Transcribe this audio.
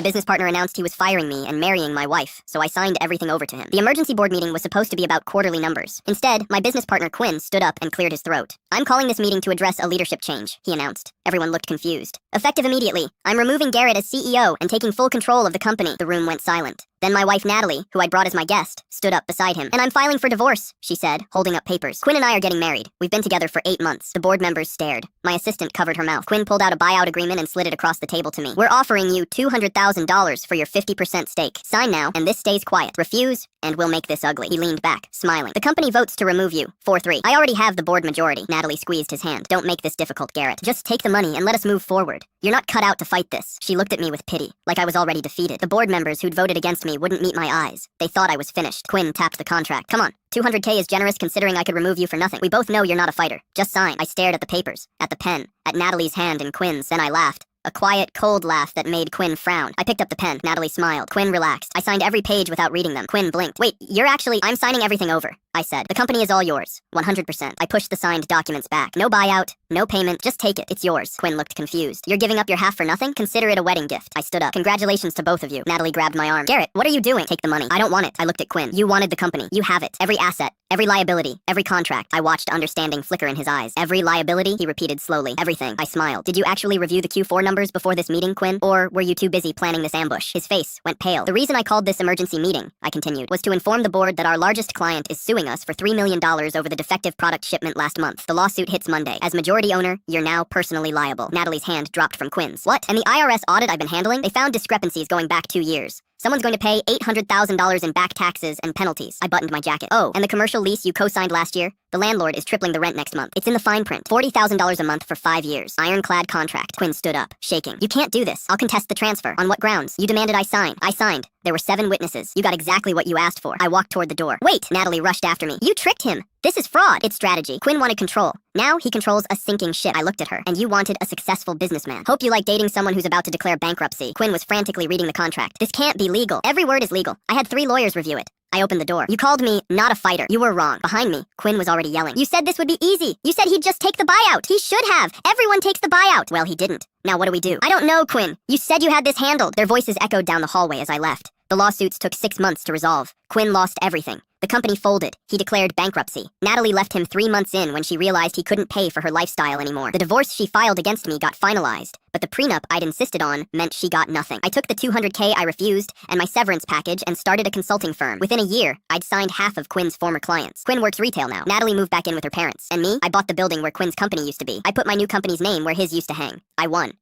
My business partner announced he was firing me and marrying my wife, so I signed everything over to him. The emergency board meeting was supposed to be about quarterly numbers. Instead, my business partner Quinn stood up and cleared his throat. "I'm calling this meeting to address a leadership change," he announced. Everyone looked confused. "Effective immediately, I'm removing Garrett as CEO and taking full control of the company." The room went silent. Then my wife Natalie, who I'd brought as my guest, stood up beside him. "And I'm filing for divorce," she said, holding up papers. "Quinn and I are getting married. We've been together for 8 months." The board members stared. My assistant covered her mouth. Quinn pulled out a buyout agreement and slid it across the table to me. "We're offering you $200,000 for your 50% stake. Sign now, and this stays quiet. Refuse, and we'll make this ugly." He leaned back, smiling. "The company votes to remove you. 4-3. I already have the board majority." Natalie squeezed his hand. "Don't make this difficult, Garrett. Just take the money and let us move forward. You're not cut out to fight this." She looked at me with pity, like I was already defeated. The board members who'd voted against me wouldn't meet my eyes. They thought I was finished. Quinn tapped the contract. "Come on. 200K is generous considering I could remove you for nothing. We both know you're not a fighter. Just sign." I stared at the papers, at the pen, at Natalie's hand and Quinn's, then I laughed. A quiet, cold laugh that made Quinn frown. I picked up the pen. Natalie smiled. Quinn relaxed. I signed every page without reading them. Quinn blinked. "Wait, I'm signing everything over," I said. "The company is all yours. 100%. I pushed the signed documents back. "No buyout, no payment. Just take it. It's yours." Quinn looked confused. "You're giving up your half for nothing? Consider it a wedding gift." I stood up. "Congratulations to both of you." Natalie grabbed my arm. "Garrett, what are you doing?" "Take the money." "I don't want it." I looked at Quinn. "You wanted the company. You have it. Every asset, every liability, every contract." I watched understanding flicker in his eyes. "Every liability?" he repeated slowly. "Everything." I smiled. "Did you actually review the Q4 numbers before this meeting, Quinn? Or were you too busy planning this ambush?" His face went pale. "The reason I called this emergency meeting," I continued, "was to inform the board that our largest client is suing us for $3 million over the defective product shipment last month. The lawsuit hits Monday. As majority owner, you're now personally liable." Natalie's hand dropped from Quinn's. "What? And the IRS audit I've been handling? They found discrepancies going back 2 years. Someone's going to pay $800,000 in back taxes and penalties." I buttoned my jacket. "Oh, and the commercial lease you co-signed last year? The landlord is tripling the rent next month. It's in the fine print. $40,000 a month for 5 years. Ironclad contract." Quinn stood up, shaking. "You can't do this. I'll contest the transfer." "On what grounds?" "You demanded I sign." "I signed. There were 7 witnesses. You got exactly what you asked for." I walked toward the door. "Wait!" Natalie rushed after me. "You tricked him. This is fraud." "It's strategy." Quinn wanted control. Now he controls a sinking ship. I looked at her. "And you wanted a successful businessman. Hope you like dating someone who's about to declare bankruptcy." Quinn was frantically reading the contract. "This can't be legal." "Every word is legal. I had 3 lawyers review it." I opened the door. "You called me not a fighter. You were wrong." Behind me, Quinn was already yelling. "You said this would be easy. You said he'd just take the buyout. He should have. Everyone takes the buyout." "Well, he didn't. Now what do we do?" "I don't know, Quinn. You said you had this handled." Their voices echoed down the hallway as I left. The lawsuits took 6 months to resolve. Quinn lost everything. The company folded. He declared bankruptcy. Natalie left him 3 months in when she realized he couldn't pay for her lifestyle anymore. The divorce she filed against me got finalized, but the prenup I'd insisted on meant she got nothing. I took the $200K I refused and my severance package and started a consulting firm. Within a year, I'd signed half of Quinn's former clients. Quinn works retail now. Natalie moved back in with her parents. And me, I bought the building where Quinn's company used to be. I put my new company's name where his used to hang. I won.